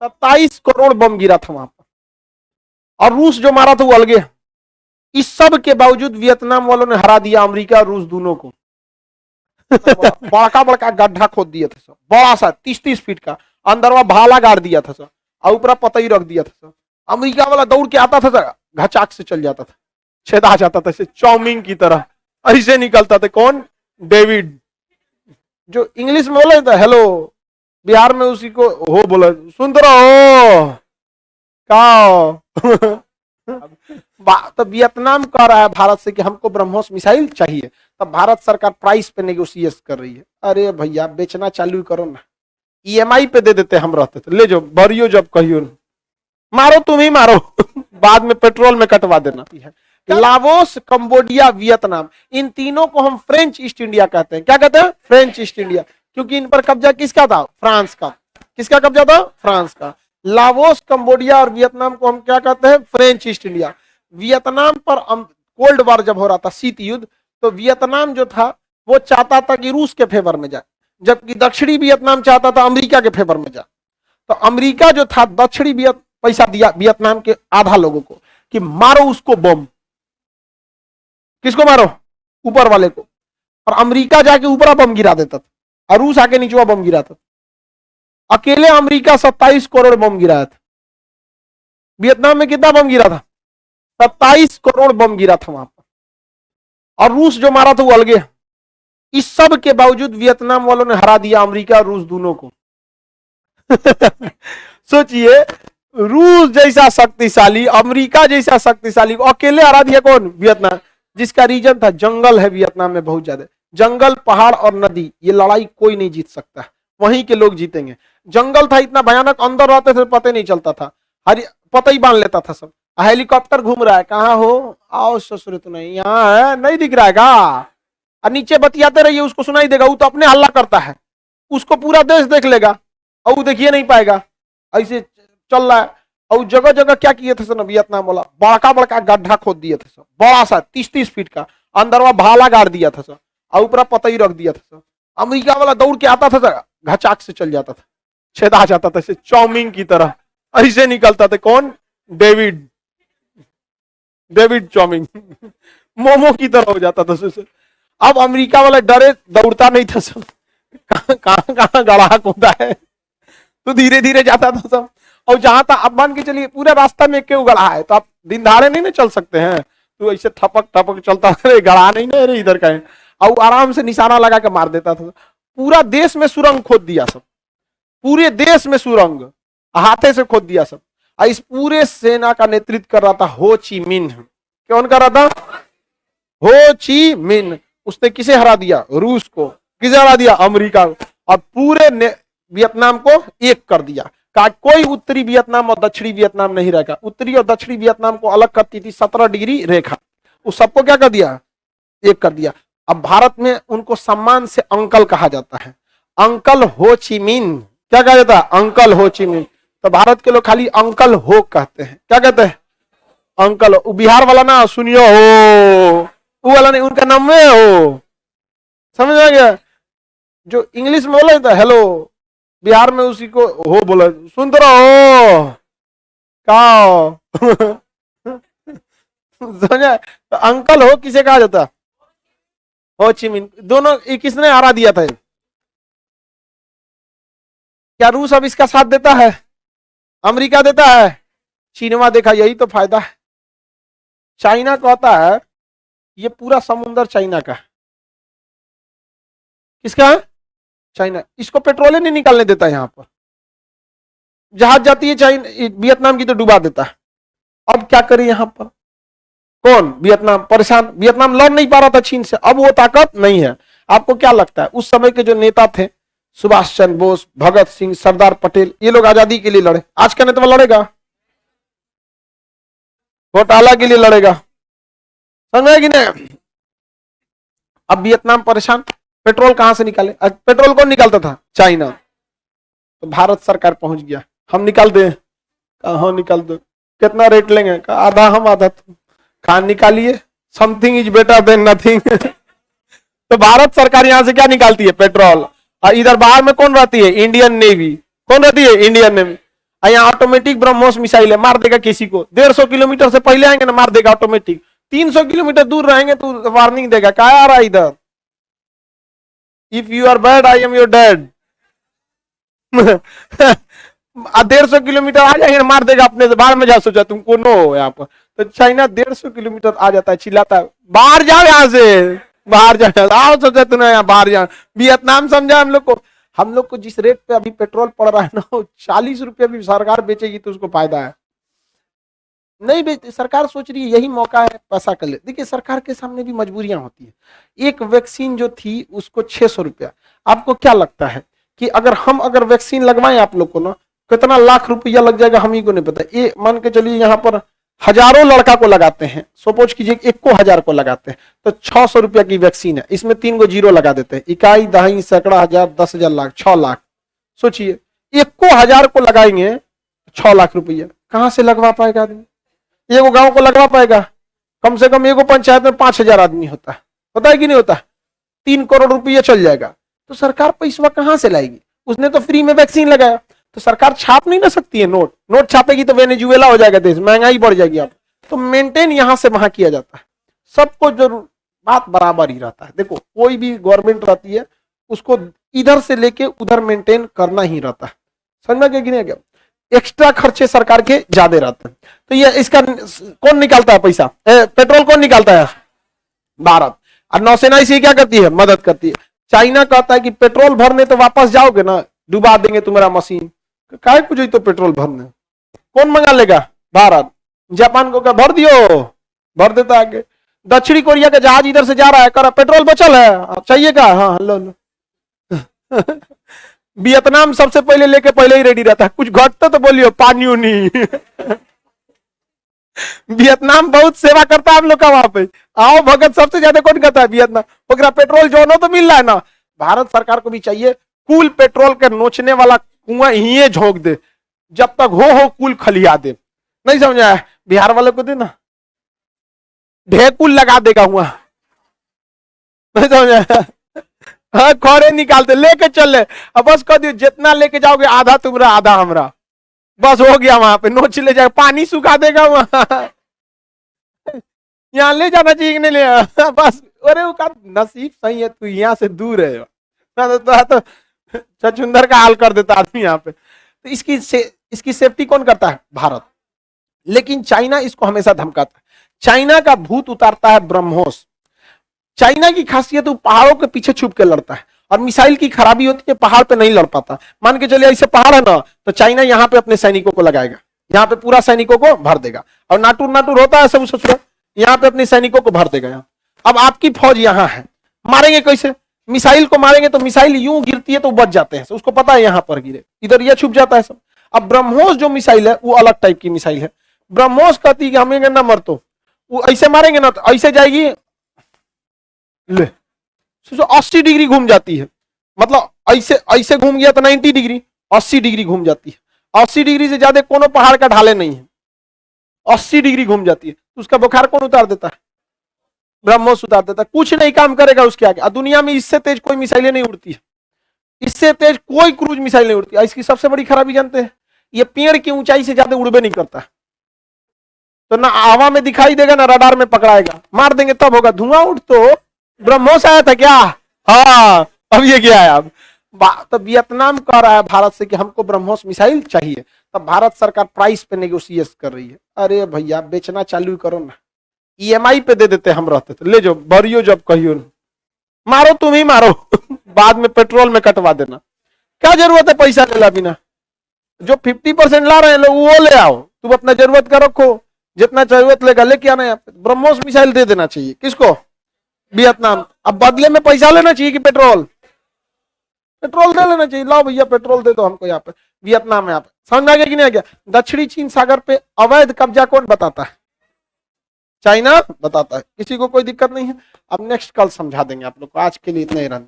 27 करोड़ बम गिरा था वहां पर, और रूस जो मारा था वो अलगे। इस सब के बावजूद वियतनाम वालों ने हरा दिया अमेरिका और रूस दोनों को। बड़का बड़का गड्ढा खोद दिया था सब, बड़ा सा 30-30 फीट का, अंदर वहां भाला गाड़ दिया था सब, और ऊपर पता ही रख दिया था सब। अमेरिका वाला दौड़ के आता था, घचाक से चल जाता था, छेदा जाता था ऐसे चाउमीन की तरह, ऐसे निकलता था। कौन? डेविड, जो इंग्लिश में बोला था हेलो, बिहार में उसी को हो बोला, सुन तो रहो का। तो वियतनाम कह रहा है भारत से कि हमको ब्रह्मोस मिसाइल चाहिए, तब भारत सरकार प्राइस पे नेगोशिएट कर रही है। अरे भैया बेचना चालू करो ना, ईएमआई पे दे देते हम रहते थे, ले जाओ भरियो जब कहियो, मारो तुम ही मारो। बाद में पेट्रोल में कटवा देना। लाओस, कंबोडिया, वियतनाम, इन तीनों को हम फ्रेंच ईस्ट इंडिया कहते हैं। क्या कहते हैं? फ्रेंच ईस्ट इंडिया, क्योंकि इन पर कब्जा किसका था? फ्रांस का। किसका कब्जा था? फ्रांस का। लाओस, कंबोडिया और वियतनाम को हम क्या कहते हैं? French east India. वियतनाम पर कोल्ड वॉर जब हो रहा था, शीत युद्ध, तो वियतनाम जो था वो चाहता था कि रूस के फेवर में जाए, जबकि दक्षिणी वियतनाम चाहता था अमेरिका के फेवर में जाए। तो अमेरिका जो था दक्षिणी पैसा दिया वियतनाम के आधा लोगों को कि मारो उसको बम। किसको मारो? ऊपर वाले को। और अमेरिका जाके ऊपर बम गिरा देता था, और रूस आके नीचे बम गिराता था। अकेले अमेरिका 27 करोड़ बम गिराया था। वियतनाम में कितना बम गिरा था? 27 करोड़ बम गिरा था वहां पर, और रूस जो मारा था वो अलगे। इस सब के बावजूद वियतनाम वालों ने हरा दिया अमेरिका और रूस दोनों को। सोचिए, रूस जैसा शक्तिशाली, अमेरिका जैसा शक्तिशाली को अकेले हरा दिया। कौन? वियतनाम। जिसका रीजन था जंगल है वियतनाम में बहुत ज्यादा, जंगल, पहाड़ और नदी, ये लड़ाई कोई नहीं जीत सकता, वहीं के लोग जीतेंगे। जंगल था इतना भयानक, अंदर रहते थे पता नहीं चलता था, पता ही बांध लेता था सब। हेलीकॉप्टर घूम रहा है, कहाँ हो? आओ ससुर, तो नहीं यहाँ है, नहीं दिख रहा है का? और नीचे बतियाते रहिए, उसको सुनाई देगा, वो तो अपने हल्ला करता है, उसको पूरा देश देख लेगा और वो देखिए नहीं पाएगा, ऐसे चल रहा है। और जगह जगह क्या किए थे वियतनाम वाला, बड़का बड़का गड्ढा खोद दिए थे सब, बड़ा सा 30-30 फीट का, अंदर वहां भाला गाड़ दिया था सब, और ऊपर पता ही रख दिया था सब। अमेरिका वाला दौड़ के आता था, घचाक से चल जाता था, छेदा जाता था ऐसे चाउमीन की तरह, ऐसे निकलता था। कौन? डेविड, डेविड चाउमीन, मोमो की तरह हो जाता था। अब अमेरिका वाला डरे, दौड़ता नहीं था सब, कहां गड़ा खोदा है, तो धीरे धीरे जाता था सब। और जहां तक अब मान के चलिए पूरे रास्ता में क्यों गड़ा है, तो आप दिन दहाड़े नहीं ना चल सकते हैं, तो ऐसे ठपक ठपक चलता था, गड़ा नहीं ना रे इधर का है, और आराम से निशाना लगा के मार देता था। पूरा देश में सुरंग खोद दिया सब, पूरे देश में सुरंग हाथे से खोद दिया सब। और इस पूरे सेना का नेतृत्व कर रहा था हो ची मिन्ह। कौन कर रहा था? हो ची मिन्ह। उसने किसे हरा दिया? रूस को। किसे हरा दिया? अमेरिका को। और पूरे वियतनाम को एक कर दिया। कोई उत्तरी वियतनाम और दक्षिणी वियतनाम नहीं रहेगा। उत्तरी और दक्षिणी वियतनाम को अलग करती थी 17 डिग्री रेखा, उस सबको क्या कर दिया? एक कर दिया। अब भारत में उनको सम्मान से अंकल कहा जाता है, अंकल हो ची मिन्ह। क्या कहा जाता है? अंकल हो ची मिन्ह। तो भारत के लोग खाली अंकल हो कहते हैं। क्या कहते हैं? अंकल हो। बिहार वाला ना सुनियो हो, वो वाला नहीं, उनका नाम में हो, समझ आ गया? जो इंग्लिश में बोला था हेलो, बिहार में उसी को हो बोला, सुन तो रहो का। समझा? तो अंकल हो किसे कहा जाता? हो ची मिन्ह। दोनों किसने हरा दिया था? क्या रूस अब इसका साथ देता है? अमेरिका देता है? चीनवा देखा, यही तो फायदा है। चाइना कहता है ये पूरा समुद्र चाइना का है। किसका है? चाइना। इसको पेट्रोल नहीं निकालने देता यहां पर, जहाज जाती है चाइना वियतनाम की तो डुबा देता है। अब क्या करे यहां पर? कौन? वियतनाम परेशान। वियतनाम लड़ नहीं पा रहा था चीन से, अब वो ताकत नहीं है। आपको क्या लगता है उस समय के जो नेता थे, सुभाष चंद्र बोस, भगत सिंह, सरदार पटेल, ये लोग आजादी के लिए लड़े। आज का नेता लड़ेगा? घोटाला के लिए लड़ेगा, समझे कि नहीं? अब वियतनाम परेशान, पेट्रोल कहां से निकाले? पेट्रोल कौन निकालता था? चाइना। तो भारत सरकार पहुंच गया, हम निकाल दे। कहा निकाल दो, कितना रेट लेंगे? आधा हम आधा तुम। खान निकालिए, something is better than nothing. तो भारत सरकार यहां से क्या निकालती है? पेट्रोल। और इधर बाहर में कौन रहती है? Indian navy. कौन रहती है? Indian navy. यहाँ ऑटोमेटिक ब्रह्मोस मिसाइल है, मार देगा किसी को। 150 किलोमीटर से पहले आएंगे ना मार देगा ऑटोमेटिक। 300 किलोमीटर दूर रहेंगे तो वार्निंग देगा, क्या आ रहा है इधर, if you are bad I am your dad. 150 kilometre आ जाएंगे मार देगा अपने से, बाहर में जा, सोचा तुमको नो हो यहाँ पर। तो चाइना 150 किलोमीटर आ जाता है, चिल्लाता है बाहर जाओ यहाँ से, बाहर जाओ, आओ सोचा तुमने यहाँ बाहर जाओ। वियतनाम समझा हम लोग को जिस रेट पे अभी पेट्रोल पड़ रहा है ना, 40 रुपये भी सरकार बेचेगी तो उसको फायदा है। नहीं बेचती सरकार, सोच रही है यही मौका है पैसा कर ले। देखिए सरकार के सामने भी मजबूरियां होती है। एक वैक्सीन जो थी उसको 600 रुपया, आपको क्या लगता है कि अगर वैक्सीन लगवाएं आप लोग को ना, कितना लाख रुपया लग जाएगा हम ही को नहीं पता। ये मान के चलिए यहाँ पर हजारों लड़का को लगाते हैं, सपोज कीजिए 1,000 को लगाते हैं तो 600 रुपया की वैक्सीन है, इसमें 3 गो जीरो लगा देते हैं, इकाई दहाई सैकड़ा हजार 10,000 लाख 6 लाख। सोचिए 1,000 को लगाएंगे 6 लाख रुपया, कहां से लगवा पाएगा आदमी? एगो गांव को लगवा पाएगा? कम से कम एगो पंचायत में 5,000 आदमी होता है कि नहीं होता? 3 करोड़ रुपया चल जाएगा। तो सरकार पैसा कहां से लाएगी? उसने तो फ्री में वैक्सीन लगाया, तो सरकार छाप नहीं ना सकती है नोट छापेगी तो वेनेजुएला हो जाएगा देश, महंगाई बढ़ जाएगी। आप तो मेंटेन यहां से वहां किया जाता है, सबको जरूर बात बराबर ही रहता है। देखो कोई भी गवर्नमेंट रहती है उसको इधर से लेके उधर मेंटेन करना ही रहता है, समझ में कि नहीं? एक्स्ट्रा खर्चे सरकार के ज्यादा रहते हैं। तो ये इसका कौन निकालता है पैसा? पेट्रोल कौन निकालता है? भारत। और नौसेना इसी क्या करती है? मदद करती है। चाइना कहता है कि पेट्रोल भरने तो वापस जाओगे ना, डुबा देंगे तुम्हारा मशीन, काहे पूछो तो पेट्रोल भरने कौन मंगा लेगा? भारत। जापान को क्या भर दियो, भर देता आगे। दक्षिणी कोरिया का जहाज इधर से जा रहा है, कर पेट्रोल बचल है चाहिए का? हाँ लो वियतनाम सबसे पहले लेके पहले ही रेडी रहता है, कुछ घटता तो बोलियो पानी उनी। वियतनाम बहुत सेवा करता है हम लोग का वहां पे। आओ भगत सबसे ज्यादा कौन करता है? वियतनाम। पेट्रोल जो तो मिल रहा है ना, भारत सरकार को भी चाहिए कूल पेट्रोल के नोचने वाला कुआं ही झोंक दे, जब तक हो कूल खलिया दे। नहीं समझा? बिहार वाले को दे ना, ढेकुल लगा देगा वहां, नहीं समझा? हाँ खोरे निकालते लेके चल ले, अब बस कह दियो जितना लेके जाओगे आधा तुम्हारा आधा हमरा, बस हो गया। वहां पे नोच ले जाएगा, पानी सुखा देगा वहां। यहाँ ले जाना चाहिए नहीं ले बस। अरे उसका नसीब सही है, तू यहाँ से दूर है तो छछुंदर का हाल कर देता आदमी यहाँ पे। तो इसकी सेफ्टी कौन करता है? भारत। लेकिन चाइना इसको हमेशा धमकाता है। चाइना का भूत उतारता है ब्रह्मोस। चाइना की खासियत वो पहाड़ों के पीछे छुप के लड़ता है, और मिसाइल की खराबी होती है पहाड़ पे नहीं लड़ पाता। मान के चलिए ऐसे पहाड़ है ना, तो चाइना यहाँ पे अपने सैनिकों को लगाएगा, यहाँ पे पूरा सैनिकों को भर देगा। और नाटुर होता है सब ससुर, यहाँ पे अपने सैनिकों को भर देगा। यहाँ अब आपकी फौज यहाँ है, मारेंगे कैसे? मिसाइल को मारेंगे तो मिसाइल यूं गिरती है तो बच जाते हैं, उसको पता है यहाँ पर गिरे, इधर ये छुप जाता है सब। अब ब्रह्मोस जो मिसाइल है वो अलग टाइप की मिसाइल है। ब्रह्मोस कहती है कि हमें ना मर, तो वो ऐसे मारेंगे ना तो ऐसे जाएगी, ले 80 डिग्री घूम जाती है। मतलब ऐसे घूम गया तो 90 डिग्री, 80 डिग्री घूम जाती है। 80 डिग्री से ज्यादा कोनो पहाड़ का ढाले नहीं है, 80 डिग्री घूम जाती है। तो उसका बुखार कौन उतार देता है? ब्रह्मोस उतार देता है। कुछ नहीं काम करेगा उसके आगे। दुनिया में इससे तेज कोई मिसाइलें नहीं उड़ती है, इससे तेज कोई क्रूज मिसाइल नहीं उड़ती। इसकी सबसे बड़ी खराबी जानते हैं? ये पेड़ की ऊंचाई से ज्यादा उड़बे नहीं करता, तो ना हवा में दिखाई देगा ना रडार में पकड़ाएगा, मार देंगे तब होगा। धुआं उठ तो ब्रह्मोस आया था क्या? हाँ अब ये क्या है? अब तो वियतनाम कह रहा है भारत से कि हमको ब्रह्मोस मिसाइल चाहिए, तब भारत सरकार प्राइस पे नेगोशिएट कर रही है। अरे भैया बेचना चालू करो ना, EMI पे दे देते हम रहते तो ले जाओ, भरियो जब कहियो, मारो तुम ही मारो। बाद में पेट्रोल में कटवा देना, क्या जरूरत है पैसा लेला बिना? जो 50% ला रहे हैं लोग वो ले आओ, तुम अपना जरूरत का रखो, जितना जरूरत लेगा लेके आना। यहाँ पे ब्रह्मोस मिसाइल दे देना चाहिए किसको? वियतनाम। अब बदले में पैसा लेना चाहिए कि पेट्रोल दे लेना चाहिए। लाओ भैया पेट्रोल दे दो हमको यहाँ पे। वियतनाम में यहाँ पे समझ में आ गया कि नहीं आ गया? दक्षिणी चीन सागर पे अवैध कब्जा कौन बताता है? चाइना बताता है। किसी को कोई दिक्कत नहीं है। अब नेक्स्ट कल समझा देंगे आप लोग को। आज के लिए इतना ही रहना।